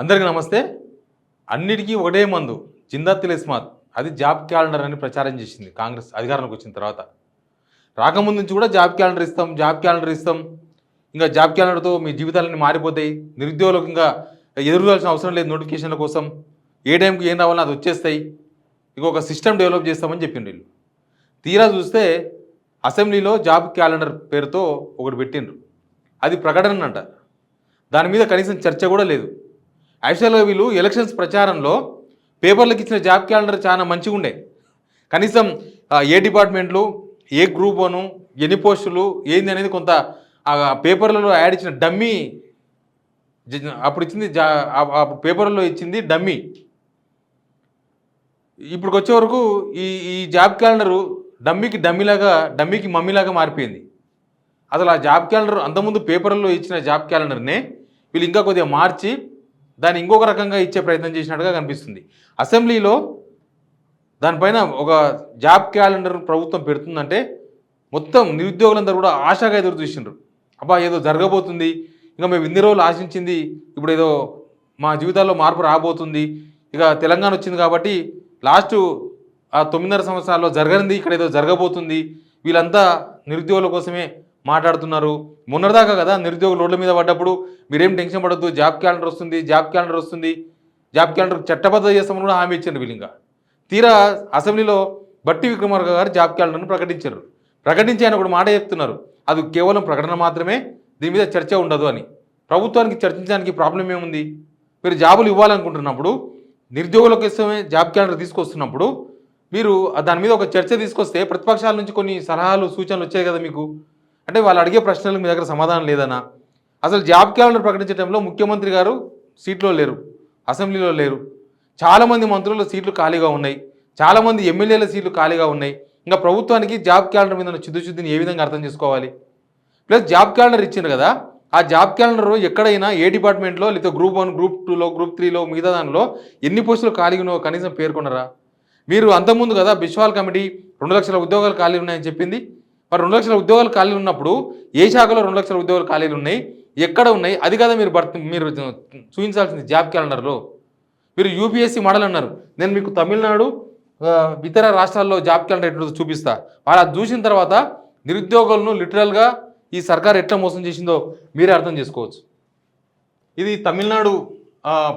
అందరికీ నమస్తే. అన్నిటికీ ఒకటే మందు జిందా తిలిస్మాత్. అది జాబ్ క్యాలెండర్ అని ప్రచారం చేసింది కాంగ్రెస్ అధికారంలోకి వచ్చిన తర్వాత. రాకముందు నుంచి కూడా జాబ్ క్యాలెండర్ ఇస్తాం, జాబ్ క్యాలెండర్ ఇస్తాం. ఇంకా జాబ్ క్యాలెండర్తో మీ జీవితాలన్నీ మారిపోతాయి. నిరుద్యోగులకు ఇంకా ఎదురుగాల్సిన అవసరం లేదు. నోటిఫికేషన్ల కోసం ఏ టైంకి ఏం రావాలో అది వచ్చేస్తాయి. ఇంకొక సిస్టమ్ డెవలప్ చేస్తామని చెప్పిండ్రు వీళ్ళు. తీరా చూస్తే అసెంబ్లీలో జాబ్ క్యాలెండర్ పేరుతో ఒకటి పెట్టిండ్రు. అది ప్రకటన అంట. దాని మీద కనీసం చర్చ కూడా లేదు. యాక్చువల్గా వీళ్ళు ఎలక్షన్స్ ప్రచారంలో పేపర్లకు ఇచ్చిన జాబ్ క్యాలెండర్ చాలా మంచిగా ఉండే. కనీసం ఏ డిపార్ట్మెంట్లు, ఏ గ్రూప్ అను, ఎన్ని పోస్టులు ఏంది అనేది కొంత పేపర్లలో యాడ్ ఇచ్చిన డమ్మీ అప్పుడు ఇచ్చింది. పేపర్లలో ఇచ్చింది డమ్మీ. ఇప్పుడు వచ్చే వరకు ఈ జాబ్ క్యాలెండరు డమ్మీకి మమ్మీలాగా మారిపోయింది. అసలు ఆ జాబ్ క్యాలెండర్ అంతకుముందు పేపర్లో ఇచ్చిన జాబ్ క్యాలెండర్నే వీళ్ళు ఇంకా కొద్దిగా మార్చి దాన్ని ఇంకొక రకంగా ఇచ్చే ప్రయత్నం చేసినట్టుగా కనిపిస్తుంది. అసెంబ్లీలో దానిపైన ఒక జాబ్ క్యాలెండర్ ప్రభుత్వం పెడుతుందంటే మొత్తం నిరుద్యోగులందరూ కూడా ఆశగా ఎదురు చూసిండ్రు. అబ్బా ఏదో జరగబోతుంది, ఇంకా మేము ఇన్ని రోజులు ఆశించింది ఇప్పుడు ఏదో మా జీవితాల్లో మార్పు రాబోతుంది, ఇక తెలంగాణ వచ్చింది కాబట్టి లాస్ట్ ఆ 9.5 సంవత్సరాల్లో జరగనిది ఇక్కడ ఏదో జరగబోతుంది, వీళ్ళంతా నిరుద్యోగుల కోసమే మాట్లాడుతున్నారు. మొన్నటిదాకా కదా నిరుద్యోగులు రోడ్ల మీద పడ్డప్పుడు మీరేం టెన్షన్ పడద్దు, జాబ్ క్యాలెండర్ వస్తుంది, జాబ్ క్యాలెండర్ చట్టబద్ధ చేస్తామని కూడా హామీ ఇచ్చారు వీళ్ళు. ఇంకా తీరా అసెంబ్లీలో బట్టి విక్రమార్క గారు జాబ్ క్యాలెండర్ను ప్రకటించి ఆయన ఒక మాట చెప్తున్నారు, అది కేవలం ప్రకటన మాత్రమే, దీని మీద చర్చ ఉండదు అని. ప్రభుత్వానికి చర్చించడానికి ప్రాబ్లం ఏముంది? మీరు జాబులు ఇవ్వాలనుకుంటున్నప్పుడు, నిరుద్యోగుల కోసమే జాబ్ క్యాలెండర్ తీసుకొస్తున్నప్పుడు మీరు దాని మీద ఒక చర్చ తీసుకొస్తే ప్రతిపక్షాల నుంచి కొన్ని సలహాలు సూచనలు వచ్చాయి కదా మీకు. అంటే వాళ్ళు అడిగే ప్రశ్నలకు మీ దగ్గర సమాధానం లేదనా? అసలు జాబ్ క్యాలెండర్ ప్రకటించే టైంలో ముఖ్యమంత్రి గారు సీట్లో లేరు, అసెంబ్లీలో లేరు. చాలామంది మంత్రుల సీట్లు ఖాళీగా ఉన్నాయి, చాలామంది ఎమ్మెల్యేల సీట్లు ఖాళీగా ఉన్నాయి. ఇంకా ప్రభుత్వానికి జాబ్ క్యాలెండర్ మీద ఉన్న చిద్దుని ఏ విధంగా అర్థం చేసుకోవాలి? ప్లస్ జాబ్ క్యాలెండర్ ఇచ్చింది కదా, ఆ జాబ్ క్యాలెండర్ ఎక్కడైనా ఏ డిపార్ట్మెంట్లో లేదా గ్రూప్ 1, గ్రూప్ 2లో, గ్రూప్ 3లో మిగతా దానిలో ఎన్ని పోస్టులు ఖాళీగా కనీసం పేర్కొనరా? మీరు అంతకుముందు కదా బిశ్వాల్ కమిటీ 2 లక్షల ఉద్యోగాలు ఖాళీ ఉన్నాయని చెప్పింది. మరి 2 లక్షల ఉద్యోగాలు ఖాళీ ఉన్నప్పుడు ఏ శాఖలో 2 లక్షల ఉద్యోగాలు ఖాళీలు ఉన్నాయి, ఎక్కడ ఉన్నాయి? అది కదా మీరు చూపించాల్సింది జాబ్ క్యాలెండర్లో. మీరు యూపీఎస్సీ మోడల్ అన్నారు. నేను మీకు తమిళనాడు ఇతర రాష్ట్రాల్లో జాబ్ క్యాలెండర్ ఎట్లా చూపిస్తా. వాళ్ళు అది చూసిన తర్వాత నిరుద్యోగులను లిటరల్గా ఈ సర్కార్ ఎట్లా మోసం చేసిందో మీరే అర్థం చేసుకోవచ్చు. ఇది తమిళనాడు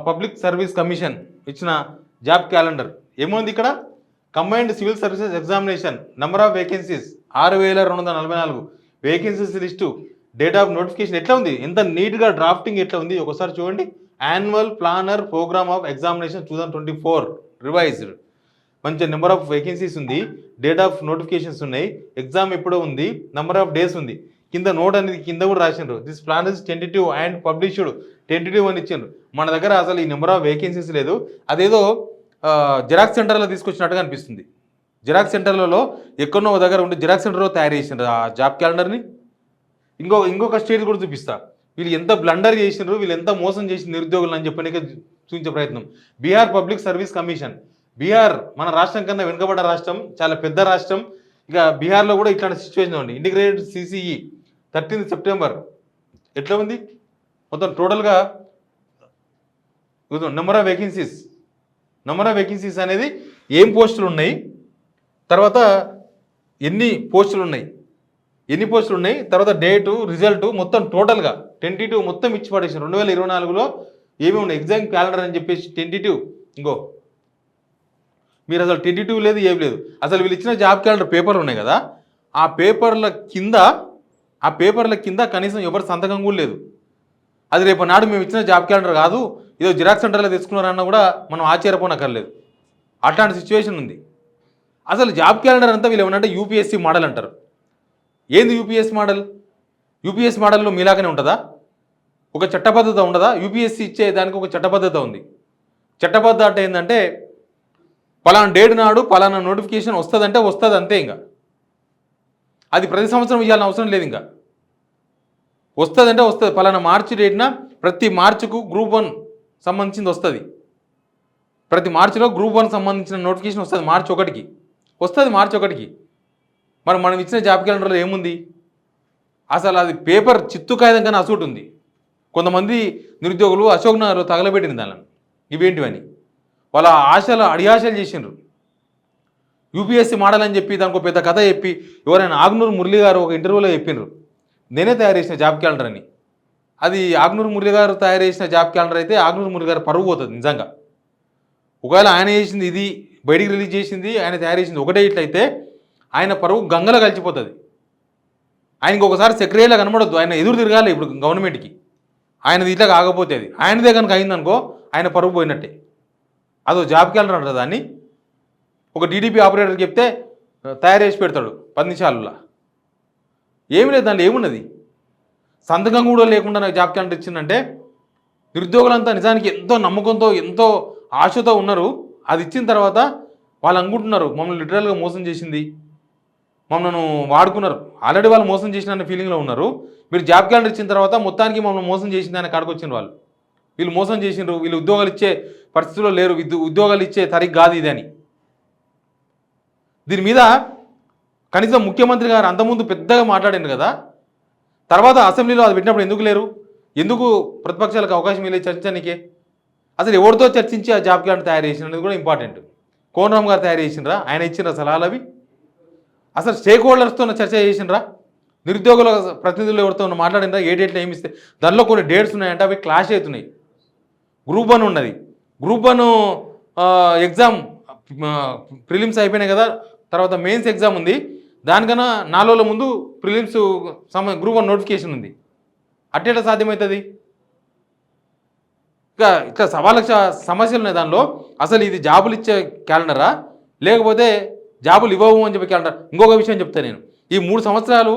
పబ్లిక్ సర్వీస్ కమిషన్ ఇచ్చిన జాబ్ క్యాలెండర్. ఏముంది ఇక్కడ? Combined civil services examination, number of vacancies 6,244 vacancies list, date of notification ఎట్లా ఉంది, ఎంత నీట్గా డ్రాఫ్టింగ్ ఎట్లా ఉంది ఒకసారి చూడండి. Annual planner programme of examination 2024 revised. మంచి నెంబర్ ఆఫ్ వేకెన్సీస్ ఉంది, డేట్ ఆఫ్ నోటిఫికేషన్స్ ఉన్నాయి, ఎగ్జామ్ ఎప్పుడో ఉంది, నెంబర్ ఆఫ్ డేస్ ఉంది. కింద నోట్ అనేది కింద కూడా రాసిండ్రు, this plan is tentative and published. Tentative అని ఇచ్చిండ్రు. మన దగ్గర అసలు ఈ నెంబర్ ఆఫ్ వేకెన్సీస్ లేదు. అదేదో జిరాక్స్ సెంటర్లో తీసుకొచ్చినట్టుగా అనిపిస్తుంది. జిరాక్స్ సెంటర్లలో ఎక్కడో దగ్గర ఉండి జిరాక్స్ సెంటర్లో తయారు చేసిండ్రు ఆ జాబ్ క్యాలెండర్ని. ఇంకొక స్టేట్ కూడా చూపిస్తా, వీళ్ళు ఎంత బ్లండర్ చేసినారు, వీళ్ళు ఎంత మోసం చేసిన నిరుద్యోగులు అని చెప్పడానికి చూపించే ప్రయత్నం. Bihar public service commission. Bihar మన రాష్ట్రం కన్నా వెనుకబడ్డ రాష్ట్రం, చాలా పెద్ద రాష్ట్రం. ఇక బీహార్లో కూడా ఇట్లాంటి సిచ్యువేషన్ ఉంది. ఇంటిగ్రేటెడ్ సిసిఈ 13 సెప్టెంబర్ ఎట్లా ఉంది మొత్తం టోటల్గా నెంబర్ ఆఫ్ వేకెన్సీస్ అనేది ఏం పోస్టులు ఉన్నాయి, తర్వాత ఎన్ని పోస్టులు ఉన్నాయి, తర్వాత డేటు, రిజల్ట్ మొత్తం టోటల్గా టెంటేటివ్ మొత్తం ఇచ్చి పడేసారు. 2024లో ఏమి ఉన్నాయి ఎగ్జామ్ క్యాలెండర్ అని చెప్పేసి టెంటేటివ్. మీరు అసలు టెంటేటివ్ లేదు, ఏం లేదు. అసలు వీళ్ళు ఇచ్చిన జాబ్ క్యాలెండర్ పేపర్లు ఉన్నాయి కదా, ఆ పేపర్ల కింద కనీసం ఎవరి సంతకం కూడా లేదు. అది రేపు నాడు మేము ఇచ్చిన జాబ్ క్యాలెండర్ కాదు, ఏదో జిరాక్స్ సెంటర్లో తెచ్చుకున్నారన్నా కూడా మనం ఆశ్చర్యపోనక్కర్లేదు. అట్లాంటి సిచ్యువేషన్ ఉంది. అసలు జాబ్ క్యాలెండర్ అంతా వీళ్ళు ఏమన్నా యూపీఎస్సీ మోడల్ అంటారు. ఏంది యూపీఎస్సీ మోడల్లో మీలాగానే ఉంటుందా? ఒక చట్టబద్ధత ఉండదా? యూపీఎస్సీ ఇచ్చే దానికి ఒక చట్టబద్ధత ఉంది. చట్టబద్ధత అంటే ఏంటంటే పలానా డేట్ నాడు పలానా నోటిఫికేషన్ వస్తుంది అంతే. ఇంకా అది ప్రతి సంవత్సరం ఇవ్వాలని అవసరం లేదు. ఇంకా వస్తుంది. పలానా మార్చి డేట్న ప్రతి మార్చికు గ్రూప్ 1 సంబంధించింది వస్తుంది. ప్రతి మార్చిలో గ్రూప్ 1 సంబంధించిన నోటిఫికేషన్ వస్తుంది. మార్చి 1కి. మరి మనం ఇచ్చిన జాబ్ క్యాలెండర్లో ఏముంది? అసలు అది పేపర్ చిత్తు కాగితం కానీ అసూట్ ఉంది. కొంతమంది నిరుద్యోగులు అశోక్ నగర్ తగలబెట్టింది దానిని ఇవేంటివని వాళ్ళ ఆశలు అడియాశలు చేసిండ్రు. యూపీఎస్సీ మోడల్ అని చెప్పి దానికి ఒక పెద్ద కథ చెప్పి ఎవరైనా ఆగ్నూరు మురళి గారు ఒక ఇంటర్వ్యూలో చెప్పిండ్రు నేనే తయారు చేసిన జాబ్ క్యాలెండర్ అని. అది ఆగ్నూరు మురళి గారు తయారు చేసిన జాబ్ క్యాలెండర్ అయితే ఆగ్నూరు మురళి గారు పరువు పోతుంది నిజంగా. ఒకవేళ ఆయన చేసింది ఇది బయటికి రిలీజ్ చేసింది ఆయన తయారు చేసింది ఒకటే ఇట్లయితే ఆయన పరువు గంగలో కలిసిపోతుంది. ఆయనకి ఒకసారి సెక్రటరీలా కనబడొద్దు, ఆయన ఎదురు తిరగాలి ఇప్పుడు గవర్నమెంట్కి. ఆయనది ఇట్లా కాకపోతే అది ఆయనదే కనుక అయిందనుకో ఆయన పరువు పోయినట్టే. అదో జాబ్ క్యాలెండర్ అంటారు దాన్ని. ఒక టీడీపీ ఆపరేటర్కి చెప్తే తయారు చేసి పెడతాడు 10 నిమిషాలలో. ఏమి లేదు దాంట్లో, ఏమున్నది? సంతకం కూడా లేకుండా నాకు జాబ్ క్యాలెండర్ ఇచ్చిందంటే నిరుద్యోగులంతా నిజానికి ఎంతో నమ్మకంతో ఎంతో ఆశతో ఉన్నారు. అది ఇచ్చిన తర్వాత వాళ్ళు అనుకుంటున్నారు మమ్మల్ని లిటరల్గా మోసం చేసింది, మమ్మల్ని వాడుకున్నారు, ఆల్రెడీ వాళ్ళు మోసం చేసిన ఫీలింగ్లో ఉన్నారు. మీరు జాబ్ క్యాలెండర్ ఇచ్చిన తర్వాత మొత్తానికి మమ్మల్ని మోసం చేసింది అని కాడికి వచ్చిన వీళ్ళు మోసం చేసిండ్రు, వీళ్ళు ఉద్యోగాలు ఇచ్చే పరిస్థితుల్లో లేరు, ఉద్యోగాలు ఇచ్చే తరిగి కాదు ఇది అని. దీని మీద కనీసం ముఖ్యమంత్రి గారు అంతకుముందు పెద్దగా మాట్లాడింది కదా, తర్వాత అసెంబ్లీలో అది పెట్టినప్పుడు ఎందుకు లేరు? ఎందుకు ప్రతిపక్షాలకు అవకాశం ఇవ్వలేదు చర్చించడానికే? అసలు ఎవరితో చర్చించి ఆ జాబ్ క్యాలెండర్ తయారు చేసినది కూడా ఇంపార్టెంట్. కోనరామ్ గారు తయారు చేసినరా? ఆయన ఇచ్చిన సలహాలు అవి? అసలు స్టేక్ హోల్డర్స్తో చర్చ చేసినరా? నిరుద్యోగుల ప్రతినిధులు ఎవరితో మాట్లాడినరా? ఏ డేట్లో ఏమిస్తే దానిలో కొన్ని డేట్స్ ఉన్నాయంటే అవి క్లాష్ అవుతున్నాయి. గ్రూప్ 1 ఉన్నది, గ్రూప్ 1 ఎగ్జామ్ ప్రిలిమ్స్ అయిపోయినాయి కదా, తర్వాత మెయిన్స్ ఎగ్జామ్ ఉంది. దానికన్నా 4 రోజుల ముందు ప్రిలిమ్స్ గ్రూప్ 1 నోటిఫికేషన్ ఉంది. అట్టేట సాధ్యమవుతుంది? ఇట్లా సవాళ్ళ సమస్యలు ఉన్నాయి దానిలో. అసలు ఇది జాబులు ఇచ్చే క్యాలెండరా లేకపోతే జాబులు ఇవ్వవు అని చెప్పే క్యాలెండర్? ఇంకొక విషయం చెప్తా నేను. ఈ 3 సంవత్సరాలు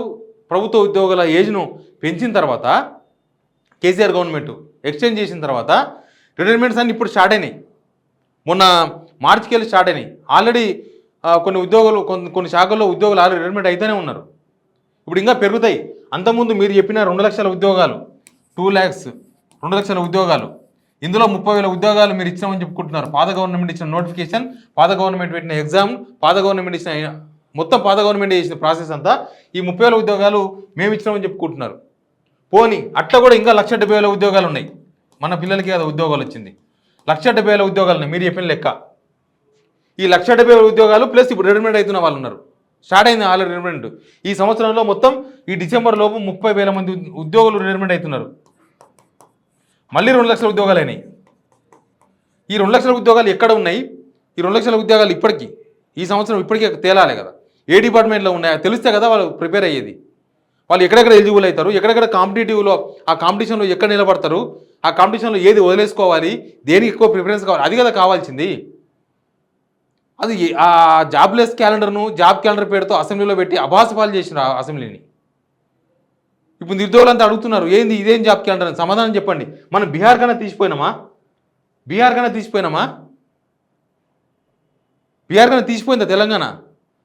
ప్రభుత్వ ఉద్యోగుల ఏజ్ను పెంచిన తర్వాత కేసీఆర్ గవర్నమెంట్ ఎక్స్టెండ్ చేసిన తర్వాత రిటైర్మెంట్స్ అన్నీ ఇప్పుడు స్టార్ట్ అయినాయి. మొన్న మార్చికి వెళ్ళి స్టార్ట్ అయినాయి. ఆల్రెడీ కొన్ని ఉద్యోగులు కొన్ని శాఖల్లో ఉద్యోగులు ఆల్రెడీ రిటైర్మెంట్ అయితేనే ఉన్నారు. ఇప్పుడు ఇంకా పెరుగుతాయి. అంతకుముందు మీరు చెప్పిన 2 లక్షల ఉద్యోగాలు, 2 lakhs 2 లక్షల ఉద్యోగాలు, ఇందులో 30,000 ఉద్యోగాలు మీరు ఇచ్చామని చెప్పుకుంటున్నారు. పాత గవర్నమెంట్ ఇచ్చిన నోటిఫికేషన్, పాత గవర్నమెంట్ పెట్టిన ఎగ్జామ్, పాత గవర్నమెంట్ ఇచ్చిన మొత్తం పాత గవర్నమెంట్ చేసిన ప్రాసెస్ అంతా ఈ 30,000 ఉద్యోగాలు మేము ఇచ్చినామని చెప్పుకుంటున్నారు. పోనీ అట్లా కూడా ఇంకా 1,70,000 ఉద్యోగాలు ఉన్నాయి. మన పిల్లలకి కదా ఉద్యోగాలు వచ్చింది. 1,70,000 ఉద్యోగాలు ఉన్నాయి మీరు చెప్పిన లెక్క. ఈ 1,70,000 ఉద్యోగాలు ప్లస్ ఇప్పుడు రిటైర్మెంట్ అవుతున్న వాళ్ళు ఉన్నారు. స్టార్ట్ అయింది ఆల్రెడీ రిటైర్మెంట్. ఈ సంవత్సరంలో మొత్తం ఈ డిసెంబర్ లోపు 30,000 మంది ఉద్యోగులు రిటైర్మెంట్ అవుతున్నారు. మళ్ళీ 2 లక్షల ఉద్యోగాలు అయినాయి. ఈ 2 లక్షల ఉద్యోగాలు ఎక్కడ ఉన్నాయి? ఈ 2 లక్షల ఉద్యోగాలు ఇప్పటికీ ఈ సంవత్సరం ఇప్పటికీ తేలాలి కదా. ఏ డిపార్ట్మెంట్లో ఉన్నాయో తెలిస్తే కదా వాళ్ళు ప్రిపేర్ అయ్యేది. వాళ్ళు ఎక్కడెక్కడ ఎలిజిబుల్ అవుతారు, ఎక్కడెక్కడ కాంపిటేటివ్లో ఆ కాంపిటీషన్లో ఎక్కడ నిలబడతారు, ఆ కాంపిటీషన్లో ఏది వదిలేసుకోవాలి, దేనికి ఎక్కువ ప్రిఫరెన్స్ కావాలి, అది కదా కావాల్సింది. అది ఆ జాబ్లెస్ క్యాలెండర్ను జాబ్ క్యాలెండర్ పేరుతో అసెంబ్లీలో పెట్టి అభాసపాలు చేసిన అసెంబ్లీని. ఇప్పుడు నిరుద్యోగులంతా అడుగుతున్నారు ఏంది ఇదేం జాబ్ క్యాలెండర్ అని. సమాధానం చెప్పండి. మనం బీహార్ కన్నా తీసిపోయినామా? బీహార్ కన్నా తీసిపోయిందా తెలంగాణ?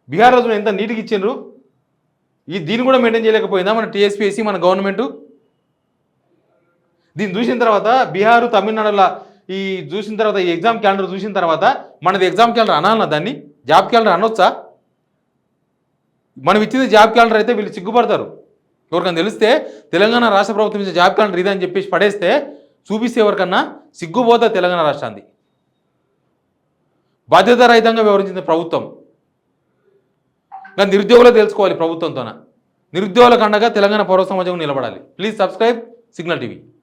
బీహార్ రోజున ఎంత నీట్గా ఇచ్చిండ్రు. దీన్ని కూడా మెయింటైన్ చేయలేకపోయిందా మన టీఎస్పీఎస్సీ, మన గవర్నమెంటు? దీన్ని చూసిన తర్వాత బీహారు, తమిళనాడులో ఈ చూసిన తర్వాత ఈ ఎగ్జామ్ క్యాలెండర్ చూసిన తర్వాత మనది ఎగ్జామ్ క్యాలెండర్ అనాలన్నా? దాన్ని జాబ్ క్యాలెండర్ అనొచ్చా? మనం ఇచ్చింది జాబ్ క్యాలెండర్ అయితే వీళ్ళు సిగ్గుపడతారు. ఎవరికైనా తెలిస్తే తెలంగాణ రాష్ట్ర ప్రభుత్వం ఇచ్చే జాబ్ క్యాలెండర్ ఇదని చెప్పేసి పడేస్తే చూపిస్తే ఎవరికన్నా సిగ్గుపోతా తెలంగాణ రాష్ట్రాన్ని. బాధ్యతారహితంగా వ్యవహరించింది ప్రభుత్వం. కానీ నిరుద్యోగులు తెలుసుకోవాలి ప్రభుత్వంతోన. నిరుద్యోగులకు అండగా తెలంగాణ పౌర సమాజం నిలబడాలి. Please subscribe signal TV.